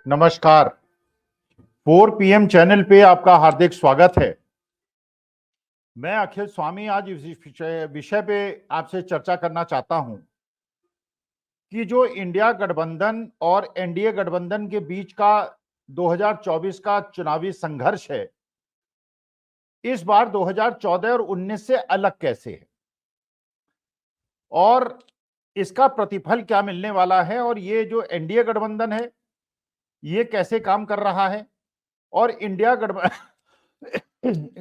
नमस्कार। 4 PM channel पे आपका हार्दिक स्वागत है। मैं अखिल स्वामी आज इस विषय पे आपसे चर्चा करना चाहता हूं कि जो इंडिया गठबंधन और एनडीए गठबंधन के बीच का 2024 का चुनावी संघर्ष है, इस बार 2014 और 19 से अलग कैसे है और इसका प्रतिफल क्या मिलने वाला है, और ये जो एनडीए गठबंधन है ये कैसे काम कर रहा है और इंडिया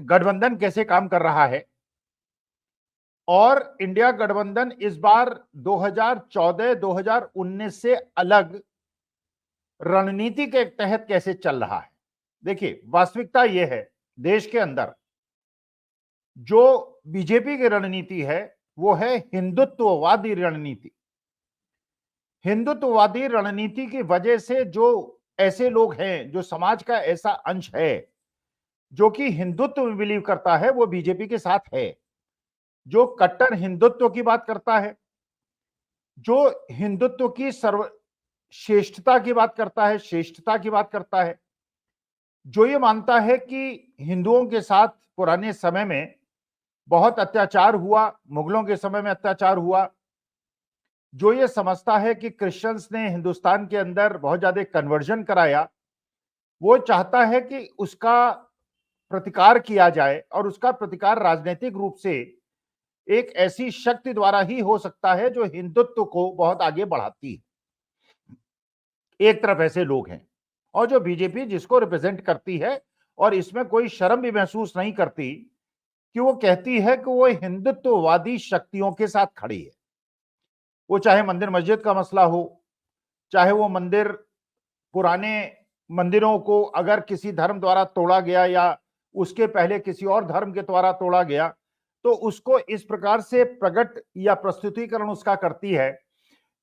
गठबंधन कैसे काम कर रहा है, और इंडिया गठबंधन इस बार 2014-2019 से अलग रणनीति के तहत कैसे चल रहा है। देखिए, वास्तविकता यह है, देश के अंदर जो बीजेपी की रणनीति है वो है हिंदुत्ववादी रणनीति। हिंदुत्ववादी रणनीति की वजह से जो ऐसे लोग हैं, जो समाज का ऐसा अंश है जो कि हिंदुत्व में बिलीव करता है, वो बीजेपी के साथ है। जो कट्टर हिंदुत्व की बात करता है, जो हिंदुत्व की सर्वश्रेष्ठता की बात करता है, श्रेष्ठता की बात करता है, जो ये मानता है कि हिंदुओं के साथ पुराने समय में बहुत अत्याचार हुआ, मुगलों के समय में अत्याचार हुआ, जो ये समझता है कि क्रिश्चियंस ने हिंदुस्तान के अंदर बहुत ज्यादा कन्वर्जन कराया, वो चाहता है कि उसका प्रतिकार किया जाए, और उसका प्रतिकार राजनीतिक रूप से एक ऐसी शक्ति द्वारा ही हो सकता है जो हिंदुत्व को बहुत आगे बढ़ाती है। एक तरफ ऐसे लोग हैं, और जो बीजेपी जिसको रिप्रेजेंट करती है, और इसमें कोई शर्म भी महसूस नहीं करती कि वो कहती है कि वो हिंदुत्ववादी शक्तियों के साथ खड़ी है। वो चाहे मंदिर मस्जिद का मसला हो, चाहे वो मंदिर, पुराने मंदिरों को अगर किसी धर्म द्वारा तोड़ा गया या उसके पहले किसी और धर्म के द्वारा तोड़ा गया, तो उसको इस प्रकार से प्रकट या प्रस्तुतिकरण उसका करती है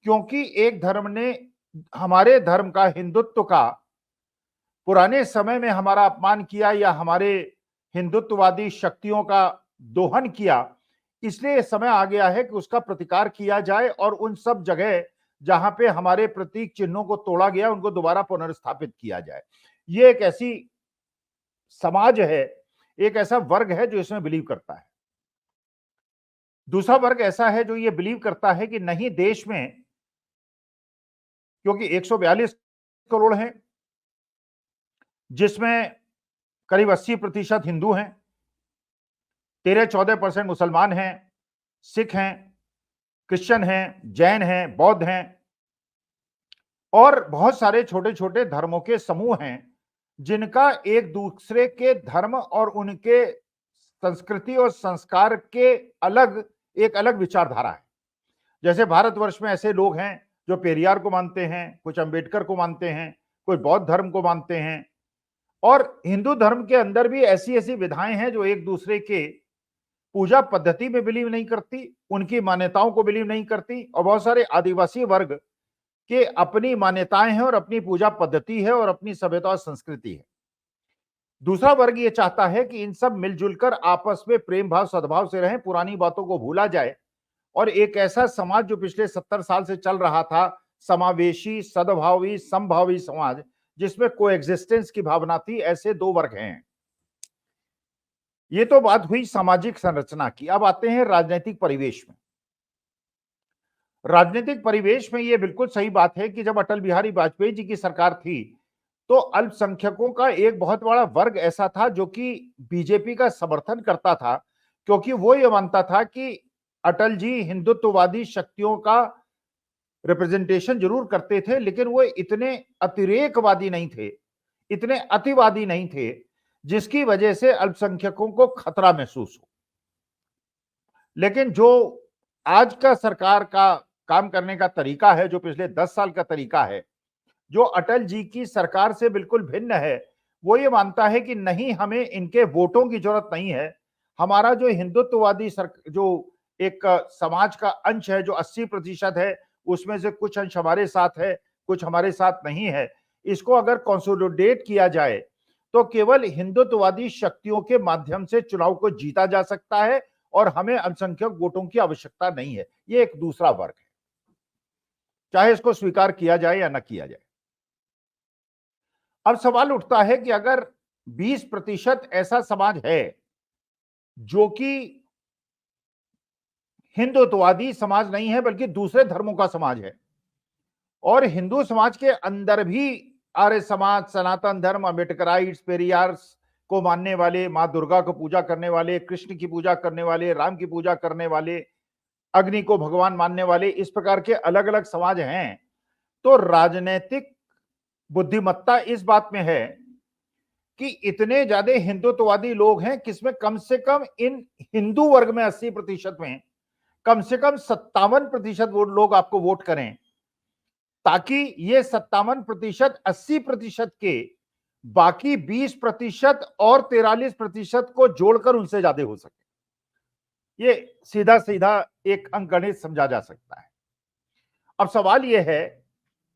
क्योंकि एक धर्म ने हमारे धर्म का, हिंदुत्व का पुराने समय में हमारा अपमान किया या हमारे हिंदुत्ववादी शक्तियों का दोहन किया, इसलिए समय आ गया है कि उसका प्रतिकार किया जाए और उन सब जगह जहां पे हमारे प्रतीक चिन्हों को तोड़ा गया उनको दोबारा पुनर्स्थापित किया जाए। ये एक ऐसी समाज है, एक ऐसा वर्ग है जो इसमें बिलीव करता है। दूसरा वर्ग ऐसा है जो ये बिलीव करता है कि नहीं, देश में क्योंकि 142 करोड़ हैं, जिसमें करीब 80% हिंदू हैं, 13-14% मुसलमान हैं, सिख हैं, क्रिश्चियन हैं, जैन हैं, बौद्ध हैं, और बहुत सारे छोटे छोटे धर्मों के समूह हैं जिनका एक दूसरे के धर्म और उनके संस्कृति और संस्कार के अलग एक अलग विचारधारा है। जैसे भारतवर्ष में ऐसे लोग हैं जो पेरियार को मानते हैं, कुछ अंबेडकर को मानते हैं, कुछ बौद्ध धर्म को मानते हैं, और हिंदू धर्म के अंदर भी ऐसी ऐसी विधाएं हैं जो एक दूसरे के पूजा पद्धति में बिलीव नहीं करती, उनकी मान्यताओं को बिलीव नहीं करती, और बहुत सारे आदिवासी वर्ग के अपनी मान्यताएं हैं और अपनी पूजा पद्धति है और अपनी सभ्यता और संस्कृति है। दूसरा वर्ग ये चाहता है कि इन सब मिलजुल कर आपस में प्रेम भाव सद्भाव से रहें, पुरानी बातों को भूला जाए, और एक ऐसा समाज जो पिछले 70 साल से चल रहा था, समावेशी, सद्भावी, समभावी समाज, जिसमें कोएग्जिस्टेंस की भावना थी, ऐसे दो वर्ग हैं। ये तो बात हुई सामाजिक संरचना की। अब आते हैं राजनीतिक परिवेश में। राजनीतिक परिवेश में यह बिल्कुल सही बात है कि जब अटल बिहारी वाजपेयी जी की सरकार थी तो अल्पसंख्यकों का एक बहुत बड़ा वर्ग ऐसा था जो कि बीजेपी का समर्थन करता था, क्योंकि वो ये मानता था कि अटल जी हिंदुत्ववादी शक्तियों का रिप्रेजेंटेशन जरूर करते थे, लेकिन वो इतने अतिरेकवादी नहीं थे, इतने अतिवादी नहीं थे, जिसकी वजह से अल्पसंख्यकों को खतरा महसूस हो। लेकिन जो आज का सरकार का काम करने का तरीका है, जो पिछले 10 साल का तरीका है, जो अटल जी की सरकार से बिल्कुल भिन्न है, वो ये मानता है कि नहीं, हमें इनके वोटों की जरूरत नहीं है। हमारा जो हिंदुत्ववादी जो एक समाज का अंश है जो 80% है, उसमें से कुछ अंश हमारे साथ है, कुछ हमारे साथ नहीं है। इसको अगर कंसोलिडेट किया जाए तो केवल हिंदुत्ववादी शक्तियों के माध्यम से चुनाव को जीता जा सकता है और हमें अल्पसंख्यक वोटों की आवश्यकता नहीं है। ये एक दूसरा वर्ग है, चाहे इसको स्वीकार किया जाए या न किया जाए। अब सवाल उठता है कि अगर 20% ऐसा समाज है जो कि हिंदुत्ववादी समाज नहीं है बल्कि दूसरे धर्मों का समाज है, और हिंदू समाज के अंदर भी आर्य समाज, सनातन धर्म, अम्बेडकराइट्स, पेरियार्स को मानने वाले, मां दुर्गा को पूजा करने वाले, कृष्ण की पूजा करने वाले, राम की पूजा करने वाले, अग्नि को भगवान मानने वाले, इस प्रकार के अलग अलग समाज हैं। तो राजनीतिक बुद्धिमत्ता इस बात में है कि इतने ज्यादा हिंदुत्ववादी लोग हैं किसमें कम से कम इन हिंदू वर्ग में 80% में कम से कम 57% लोग आपको वोट करें, ताकि ये 57% 80% के बाकी 20% और 43% को जोड़कर उनसे ज्यादा हो सके। ये सीधा सीधा एक अंकगणित समझा जा सकता है। अब सवाल यह है,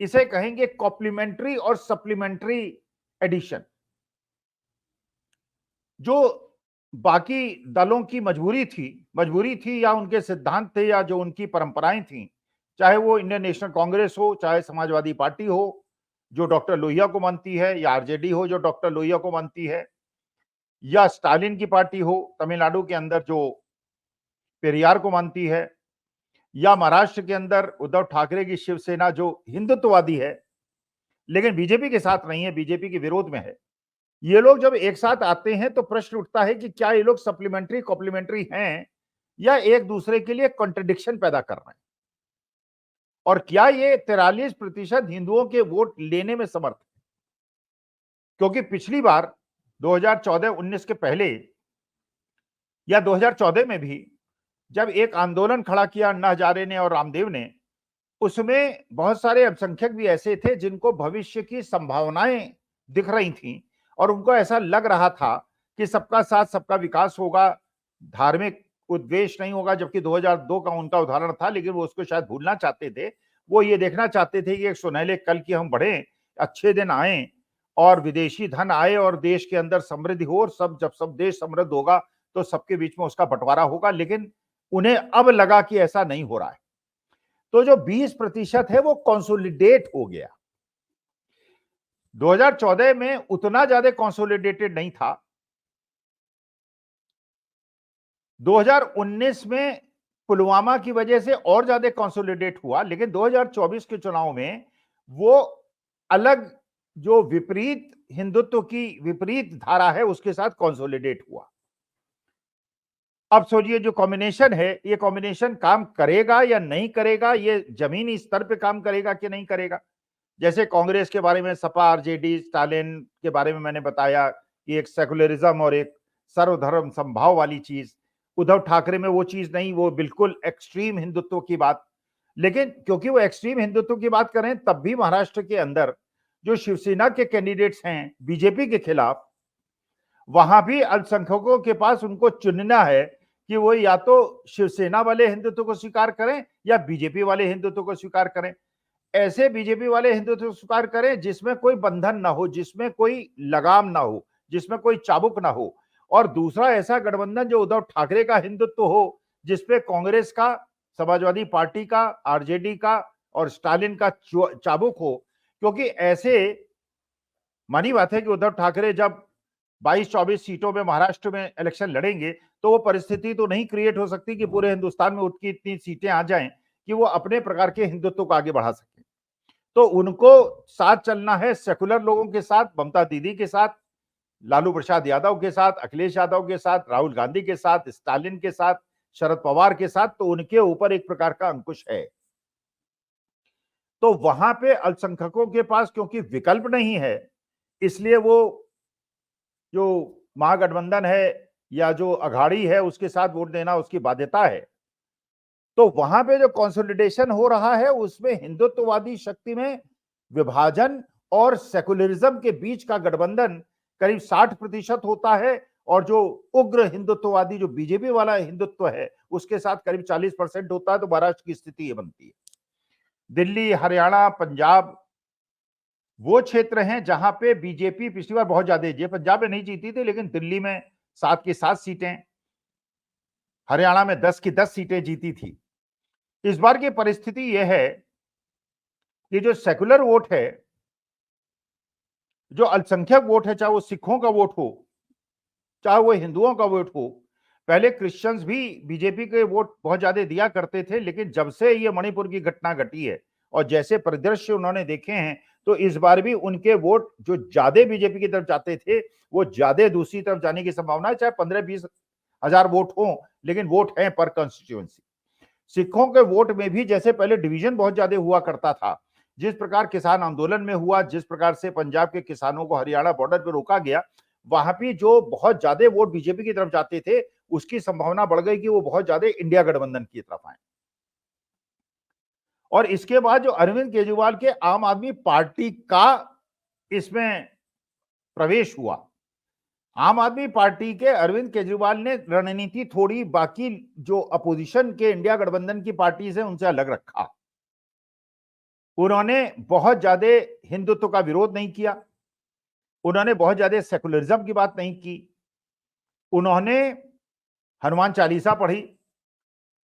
इसे कहेंगे कॉम्प्लीमेंट्री और सप्लीमेंट्री एडिशन। जो बाकी दलों की मजबूरी थी या उनके सिद्धांत थे या जो उनकी परंपराएं थी, चाहे वो इंडियन नेशनल कांग्रेस हो, चाहे समाजवादी पार्टी हो जो डॉक्टर लोहिया को मानती है, या आरजेडी हो जो डॉक्टर लोहिया को मानती है, या स्टालिन की पार्टी हो तमिलनाडु के अंदर जो पेरियार को मानती है, या महाराष्ट्र के अंदर उद्धव ठाकरे की शिवसेना जो हिंदुत्ववादी है लेकिन बीजेपी के साथ नहीं है, बीजेपी के विरोध में है। ये लोग जब एक साथ आते हैं तो प्रश्न उठता है कि क्या ये लोग सप्लीमेंट्री कॉम्प्लीमेंट्री हैं या एक दूसरे के लिए कॉन्ट्रडिक्शन पैदा कर रहे हैं, और क्या ये 43% हिंदुओं के वोट लेने में समर्थ है? क्योंकि पिछली बार 2014-19 के पहले या 2014 में भी जब एक आंदोलन खड़ा किया अन्ना हजारे ने और रामदेव ने, उसमें बहुत सारे अल्पसंख्यक भी ऐसे थे जिनको भविष्य की संभावनाएं दिख रही थीं और उनको ऐसा लग रहा था कि सबका साथ सबका विकास होगा, धार्मिक उद्वेष नहीं होगा, जबकि 2002 का उनका उदाहरण था, लेकिन वो उसको शायद भूलना चाहते थे। वो ये देखना चाहते थे कि एक सुनहले कल की हम बढ़े, अच्छे दिन आए और विदेशी धन आए और देश के अंदर समृद्धि हो, और जब सब देश समृद्ध होगा तो सबके बीच में उसका बंटवारा होगा। लेकिन उन्हें अब लगा कि ऐसा नहीं हो रहा है, तो जो 20% है वो कंसोलिडेट हो गया। 2014 में उतना ज्यादा कंसोलिडेटेड नहीं था, 2019 में पुलवामा की वजह से और ज्यादा कंसोलिडेट हुआ, लेकिन 2024 के चुनाव में वो अलग जो विपरीत हिंदुत्व की विपरीत धारा है उसके साथ कंसोलिडेट हुआ। अब सोचिए जो कॉम्बिनेशन है, ये कॉम्बिनेशन काम करेगा या नहीं करेगा, ये जमीनी स्तर पे काम करेगा कि नहीं करेगा। जैसे कांग्रेस के बारे में सपा, आरजेडी, स्टालिन के बारे में मैंने बताया कि एक सेकुलरिज्म और एक सर्वधर्म समभाव वाली चीज, उद्धव ठाकरे में वो चीज नहीं, वो बिल्कुल एक्सट्रीम हिंदुत्व की बात। लेकिन क्योंकि वो एक्सट्रीम हिंदुत्व की बात करें, तब भी महाराष्ट्र के अंदर जो शिवसेना के कैंडिडेट्स हैं बीजेपी के खिलाफ, वहां भी अल्पसंख्यकों के पास उनको चुनना है कि वो या तो शिवसेना वाले हिंदुत्व को स्वीकार करें या बीजेपी वाले हिंदुत्व को स्वीकार करें। ऐसे बीजेपी वाले हिंदुत्व को स्वीकार करें जिसमें कोई बंधन ना हो, जिसमें कोई लगाम ना हो, जिसमें कोई चाबुक ना हो, और दूसरा ऐसा गठबंधन जो उद्धव ठाकरे का हिंदुत्व हो, जिसपे कांग्रेस का, समाजवादी पार्टी का, आरजेडी का और स्टालिन का चाबुक हो। क्योंकि ऐसे मानी बात है कि उद्धव ठाकरे जब 22-24 सीटों में महाराष्ट्र में इलेक्शन लड़ेंगे तो वो परिस्थिति तो नहीं क्रिएट हो सकती कि पूरे हिंदुस्तान में उनकी इतनी सीटें आ जाएं कि वो अपने प्रकार के हिंदुत्व को आगे बढ़ा सके। तो उनको साथ चलना है सेकुलर लोगों के साथ, ममता दीदी के साथ, लालू प्रसाद यादव के साथ, अखिलेश यादव के साथ, राहुल गांधी के साथ, स्टालिन के साथ, शरद पवार के साथ। तो उनके ऊपर एक प्रकार का अंकुश है। तो वहां पे अल्पसंख्यकों के पास क्योंकि विकल्प नहीं है, इसलिए वो जो महागठबंधन है या जो अघाड़ी है उसके साथ वोट देना उसकी बाध्यता है। तो वहां पे जो कंसोलिडेशन हो रहा है उसमें हिंदुत्ववादी शक्ति में विभाजन और सेकुलरिज्म के बीच का गठबंधन करीब 60% होता है, और जो उग्र हिंदुत्ववादी जो बीजेपी वाला हिंदुत्व है उसके साथ करीब 40% होता है। तो महाराष्ट्र की स्थिति ये बनती है। दिल्ली, हरियाणा, पंजाब वो क्षेत्र हैं जहां पे बीजेपी पिछली बार बहुत ज्यादा जीती, पंजाब में नहीं जीती थी लेकिन दिल्ली में 7 की 7 सीटें, हरियाणा में 10 की 10 सीटें जीती थी। इस बार की परिस्थिति यह है कि जो सेकुलर वोट है जो अल्पसंख्यक वोट है, चाहे वो सिखों का वोट हो, चाहे वो हिंदुओं का वोट हो, पहले क्रिश्चियंस भी बीजेपी के वोट बहुत ज्यादा दिया करते थे, लेकिन जब से ये मणिपुर की घटना घटी है और जैसे परिदृश्य उन्होंने देखे हैं, तो इस बार भी उनके वोट जो ज्यादा बीजेपी की तरफ जाते थे, वो ज्यादा दूसरी तरफ जाने की संभावना है, चाहे 15-20 हजार वोट हो, लेकिन वोट है पर कॉन्स्टिट्यूएंसी। सिखों के वोट में भी जैसे पहले डिवीजन बहुत ज्यादा हुआ करता था, जिस प्रकार किसान आंदोलन में हुआ, जिस प्रकार से पंजाब के किसानों को हरियाणा बॉर्डर पर रोका गया, वहां भी जो बहुत ज्यादा वोट बीजेपी की तरफ जाते थे, उसकी संभावना बढ़ गई कि वो बहुत ज्यादा इंडिया गठबंधन की तरफ आए। और इसके बाद जो अरविंद केजरीवाल के आम आदमी पार्टी का इसमें प्रवेश हुआ, आम आदमी पार्टी के अरविंद केजरीवाल ने रणनीति थोड़ी बाकी जो अपोजिशन के इंडिया गठबंधन की पार्टी से उनसे अलग रखा। उन्होंने बहुत ज्यादा हिंदुत्व का विरोध नहीं किया, उन्होंने बहुत ज्यादा सेकुलरिज्म की बात नहीं की, उन्होंने हनुमान चालीसा पढ़ी,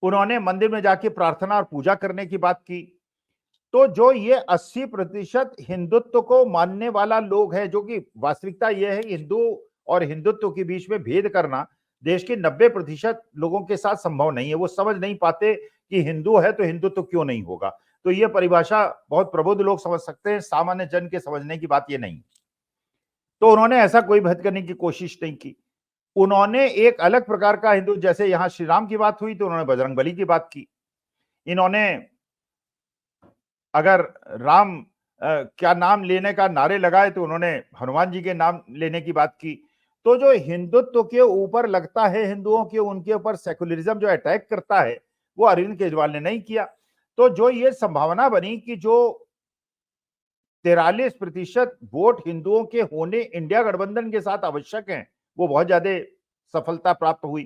उन्होंने मंदिर में जाके प्रार्थना और पूजा करने की बात की। तो जो ये 80% हिंदुत्व को मानने वाला लोग है, जो कि वास्तविकता यह है हिंदू और हिंदुत्व के बीच में भेद करना देश के 90% लोगों के साथ संभव नहीं है। वो समझ नहीं पाते कि हिंदू है तो हिंदुत्व क्यों नहीं होगा। तो ये परिभाषा बहुत प्रबुद्ध लोग समझ सकते हैं, सामान्य जन के समझने की बात ये नहीं। तो उन्होंने ऐसा कोई भेद करने की कोशिश नहीं की। उन्होंने एक अलग प्रकार का हिंदू, जैसे यहां श्री राम की बात हुई तो उन्होंने बजरंगबली की बात की। इन्होंने अगर राम क्या नाम लेने का नारे लगाए तो उन्होंने हनुमान जी के नाम लेने की बात की। तो जो हिंदुत्व के ऊपर लगता है हिंदुओं के, उनके ऊपर सेकुलरिज्म जो अटैक करता है, वो अरविंद केजरीवाल ने नहीं किया। तो जो ये संभावना बनी कि जो 43% वोट हिंदुओं के होने इंडिया गठबंधन के साथ आवश्यक हैं, वो बहुत ज्यादा सफलता प्राप्त हुई।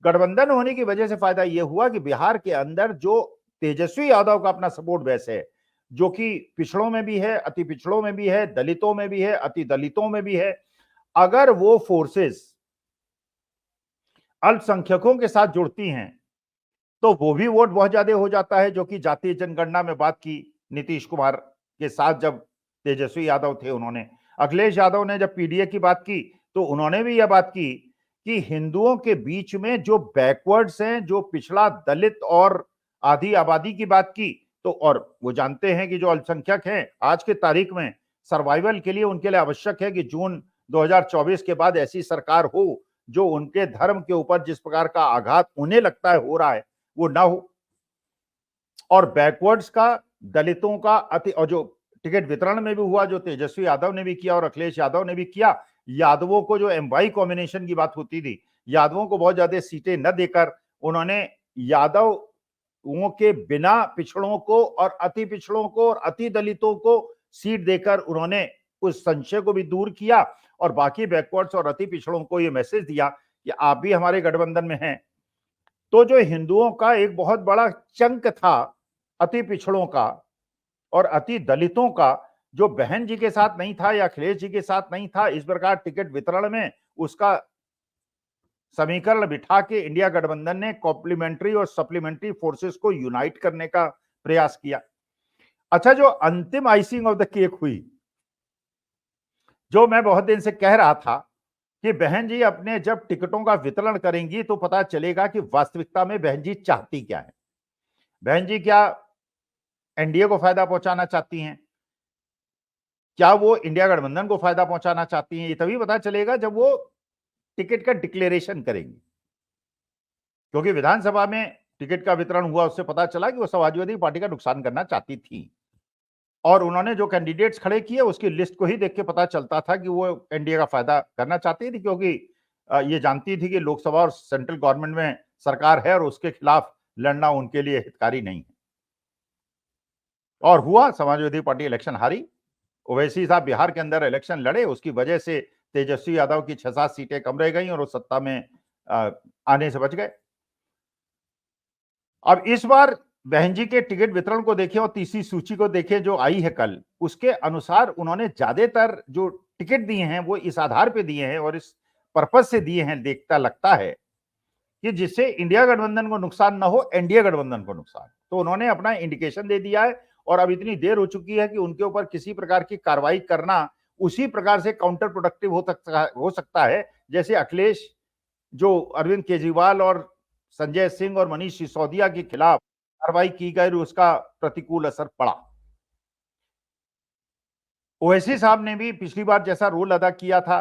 गठबंधन होने की वजह से फायदा यह हुआ कि बिहार के अंदर जो तेजस्वी यादव का अपना सपोर्ट बेस है, जो कि पिछड़ों में भी है, अति पिछड़ों में भी है, दलितों में भी है, अति दलितों में भी है, अगर वो फोर्सेस अल्पसंख्यकों के साथ जुड़ती हैं तो वो भी वोट बहुत ज्यादा हो जाता है, जो कि जातीय जनगणना में बात की नीतीश कुमार के साथ जब तेजस्वी यादव थे उन्होंने। अखिलेश यादव ने जब पीडीए की बात की तो उन्होंने भी यह बात की कि हिंदुओं के बीच में जो बैकवर्ड्स हैं, जो पिछड़ा दलित और आधी आबादी की बात की, तो और वो जानते हैं कि जो अल्पसंख्यक हैं आज के तारीख में सर्वाइवल के लिए उनके लिए आवश्यक है कि जून 2024 के बाद ऐसी सरकार हो जो उनके धर्म के ऊपर जिस प्रकार का आघात उन्हें लगता है हो रहा है वो ना हो। और बैकवर्ड्स का, दलितों का अति, और जो टिकट वितरण में भी हुआ, जो तेजस्वी यादव ने भी किया और अखिलेश यादव ने भी किया, यादवों को जो एम वाई कॉम्बिनेशन की बात होती थी, यादवों को बहुत ज्यादा सीटें न देकर उन्होंने यादवों के बिना पिछड़ों को और अति पिछड़ों को और अति दलितों को सीट देकर उन्होंने उस संशय को भी दूर किया और बाकी बैकवर्ड्स और अति पिछड़ों को यह मैसेज दिया कि आप भी हमारे गठबंधन में हैं। तो जो हिंदुओं का एक बहुत बड़ा चंक था अति पिछड़ों का और अति दलितों का, जो बहन जी के साथ नहीं था या अखिलेश जी के साथ नहीं था, इस प्रकार टिकट वितरण में उसका समीकरण बिठा के इंडिया गठबंधन ने कॉम्प्लीमेंट्री और सप्लीमेंट्री फोर्सेस को यूनाइट करने का प्रयास किया। अच्छा, जो अंतिम आइसिंग ऑफ द केक हुई, जो मैं बहुत दिन से कह रहा था कि बहन जी अपने जब टिकटों का वितरण करेंगी तो पता चलेगा कि वास्तविकता में बहन जी चाहती क्या है। बहन जी क्या एनडीए को फायदा पहुंचाना चाहती हैं, क्या वो इंडिया गठबंधन को फायदा पहुंचाना चाहती हैं, ये तभी पता चलेगा जब वो टिकट का डिक्लेरेशन करेंगी। क्योंकि विधानसभा में टिकट का वितरण हुआ, उससे पता चला कि वो समाजवादी पार्टी का नुकसान करना चाहती थी और उन्होंने जो कैंडिडेट्स खड़े किए उसकी लिस्ट को ही देख के पता चलता था कि वो एनडीए का फायदा करना चाहती थी, क्योंकि ये जानती थी कि लोकसभा और सेंट्रल गवर्नमेंट में सरकार है और उसके खिलाफ लड़ना उनके लिए हितकारी नहीं है। और हुआ, समाजवादी पार्टी इलेक्शन हारी। ओवैसी साहब बिहार के अंदर इलेक्शन लड़े, उसकी वजह से तेजस्वी यादव की 6-7 सीटें कम रह गई और वो सत्ता में आने से बच गए। अब इस बार बहन जी के टिकट वितरण को देखें और तीसरी सूची को देखें जो आई है कल, उसके अनुसार उन्होंने ज्यादातर जो टिकट दिए हैं वो इस आधार पे दिए हैं और इस पर्पज से दिए हैं, देखता लगता है कि जिससे इंडिया गठबंधन को नुकसान ना हो, एनडीए गठबंधन को नुकसान। तो उन्होंने अपना इंडिकेशन दे दिया है और अब इतनी देर हो चुकी है कि उनके ऊपर किसी प्रकार की कार्रवाई करना उसी प्रकार से काउंटर प्रोडक्टिव हो सकता है जैसे अखिलेश, जो अरविंद केजरीवाल और संजय सिंह और मनीष सिसोदिया के खिलाफ कार्रवाई की गई, उसका प्रतिकूल असर पड़ा। ओवैसी साहब ने भी पिछली बार जैसा रोल अदा किया था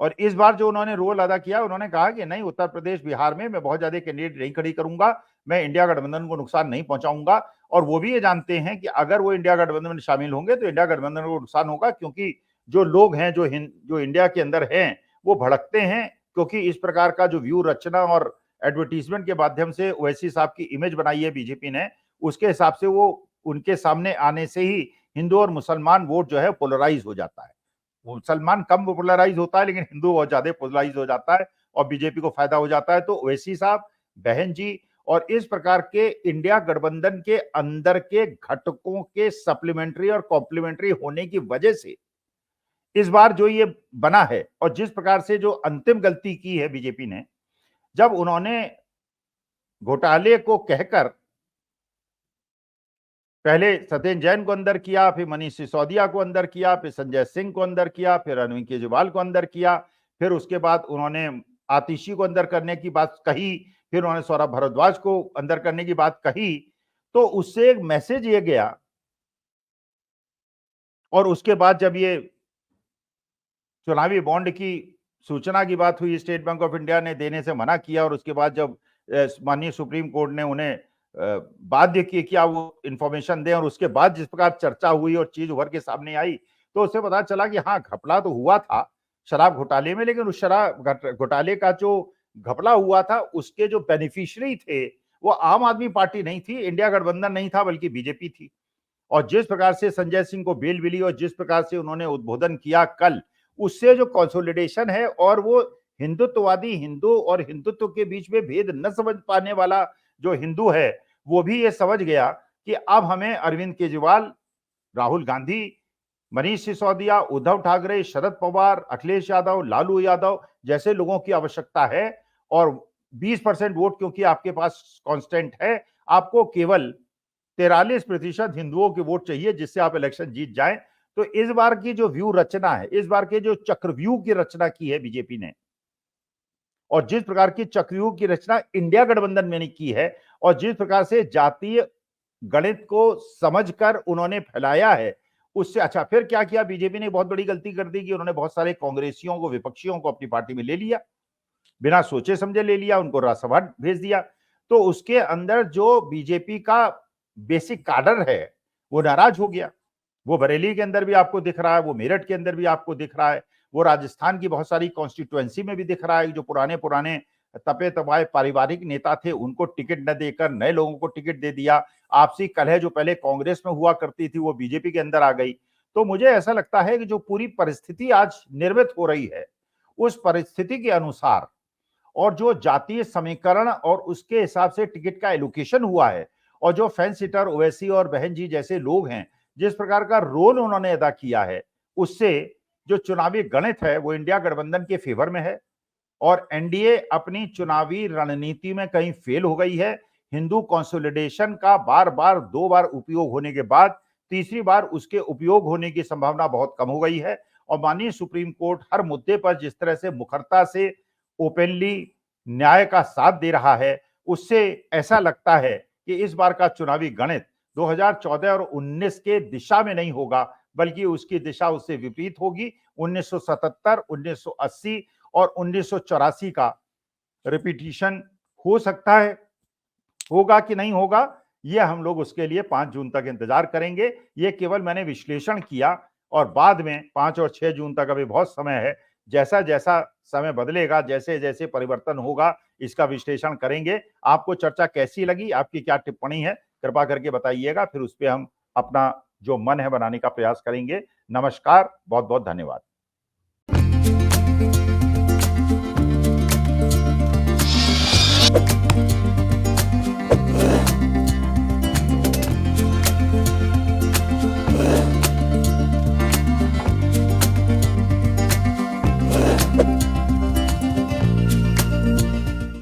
और इस बार जो उन्होंने रोल अदा किया, उन्होंने कहा कि नहीं, उत्तर प्रदेश बिहार में मैं बहुत ज्यादा कैंडिडेट नहीं खड़ी करूंगा, मैं इंडिया गठबंधन को नुकसान नहीं पहुंचाऊंगा। और वो भी ये जानते हैं कि अगर वो इंडिया गठबंधन में शामिल होंगे तो इंडिया गठबंधन को नुकसान होगा, क्योंकि जो लोग हैं जो इंडिया के अंदर हैं वो भड़कते हैं, क्योंकि इस प्रकार का जो व्यू रचना और एडवर्टीजमेंट के माध्यम से ओवैसी साहब की इमेज बनाई है बीजेपी ने, उसके हिसाब से वो उनके सामने आने से ही हिंदू और मुसलमान वोट जो है पोलराइज हो जाता है। मुसलमान कम पोलराइज होता है, लेकिन हिंदू बहुत ज्यादा पोलराइज हो जाता है और बीजेपी को फायदा हो जाता है। तो ओवैसी साहब, बहन जी और इस प्रकार के इंडिया गठबंधन के अंदर के घटकों के सप्लीमेंट्री और कॉम्प्लीमेंट्री होने की वजह से इस बार जो ये बना है, और जिस प्रकार से जो अंतिम गलती की है बीजेपी ने, जब उन्होंने घोटाले को कहकर पहले सत्येंद्र जैन को अंदर किया, फिर मनीष सिसोदिया को अंदर किया, फिर संजय सिंह को अंदर किया, फिर अरविंद केजरीवाल को अंदर किया, फिर उसके बाद उन्होंने आतिशी को अंदर करने की बात कही, फिर उन्होंने सौरभ भारद्वाज को अंदर करने की बात कही, तो उससे एक मैसेज ये गया। और उसके बाद जब ये चुनावी बॉन्ड की सूचना की बात हुई, स्टेट बैंक ऑफ इंडिया ने देने से मना किया, और उसके बाद जब माननीय सुप्रीम कोर्ट ने उन्हें बाध्य किए कि आप वो इंफॉर्मेशन दें, और उसके बाद जिस प्रकार चर्चा हुई और चीज उभर के सामने आई, तो उससे पता चला कि हाँ, घपला तो हुआ था शराब घोटाले में, लेकिन उस शराब घोटाले का जो घपला हुआ था उसके जो बेनिफिशियरी थे वो आम आदमी पार्टी नहीं थी, इंडिया गठबंधन नहीं था, बल्कि बीजेपी थी। और जिस प्रकार से संजय सिंह को बेल मिली और जिस प्रकार से उन्होंने उद्बोधन किया कल, उससे जो कंसोलिडेशन है, और वो हिंदुत्ववादी हिंदू और हिंदुत्व के बीच में भेद न समझ पाने वाला जो हिंदू है, वो भी ये समझ गया कि अब हमें अरविंद केजरीवाल, राहुल गांधी, मनीष सिसोदिया, उद्धव ठाकरे, शरद पवार, अखिलेश यादव, लालू यादव जैसे लोगों की आवश्यकता है। और 20% वोट क्योंकि आपके पास कांस्टेंट है, आपको केवल 43% हिंदुओं के वोट चाहिए जिससे आप इलेक्शन जीत जाएं। तो इस बार की जो व्यू रचना है, इस बार के जो चक्रव्यूह की रचना की है बीजेपी ने, और जिस प्रकार की चक्रव्यूह की रचना इंडिया गठबंधन में ने की है, और जिस प्रकार से जातीय गणित को समझकर उन्होंने फैलाया है, उससे अच्छा फिर क्या किया बीजेपी ने, बहुत बड़ी गलती कर दी कि उन्होंने बहुत सारे कांग्रेसियों को, विपक्षियों को अपनी पार्टी में ले लिया, बिना सोचे समझे ले लिया, उनको राज्यसभा भेज दिया। तो उसके अंदर जो बीजेपी का बेसिक काडर है वो नाराज हो गया। वो बरेली के अंदर भी आपको दिख रहा है, वो मेरठ के अंदर भी आपको दिख रहा है, वो राजस्थान की बहुत सारी कॉन्स्टिट्यूएंसी में भी दिख रहा है। जो पुराने पुराने तपे तबाए पारिवारिक नेता थे, उनको टिकट न देकर नए लोगों को टिकट दे दिया। आपसी कलह जो पहले कांग्रेस में हुआ करती थी वो बीजेपी के अंदर आ गई। तो मुझे ऐसा लगता है कि जो पूरी परिस्थिति आज निर्मित हो रही है, उस परिस्थिति के अनुसार और जो जातीय समीकरण और उसके हिसाब से टिकट का एलोकेशन हुआ है, और जो फैंस सिटर ओवैसी और बहन जी जैसे लोग हैं, जिस प्रकार का रोल उन्होंने अदा किया है, उससे जो चुनावी गणित है वो इंडिया गठबंधन के फेवर में है। और एनडीए अपनी चुनावी रणनीति में कहीं फेल हो गई है। हिंदू कंसोलिडेशन का बार बार 2 बार उपयोग होने के बाद तीसरी बार उसके उपयोग होने की संभावना बहुत कम हो गई है। और माननीय सुप्रीम कोर्ट हर मुद्दे पर जिस तरह से मुखरता से ओपनली न्याय का साथ दे रहा है, उससे ऐसा लगता है कि इस बार का चुनावी गणित 2014 और 19 के दिशा में नहीं होगा, बल्कि उसकी दिशा उससे विपरीत होगी। 1977, 1980 और 1984 का रिपीटिशन हो सकता है। होगा कि नहीं होगा, ये हम लोग उसके लिए 5 जून तक इंतजार करेंगे। ये केवल मैंने विश्लेषण किया, और बाद में 5 और 6 जून तक अभी बहुत समय है। जैसा जैसा समय बदलेगा, जैसे जैसे परिवर्तन होगा, इसका विश्लेषण करेंगे। आपको चर्चा कैसी लगी, आपकी क्या टिप्पणी है, कृपा करके बताइएगा। फिर उस पर हम अपना जो मन है बनाने का प्रयास करेंगे। नमस्कार, बहुत बहुत धन्यवाद।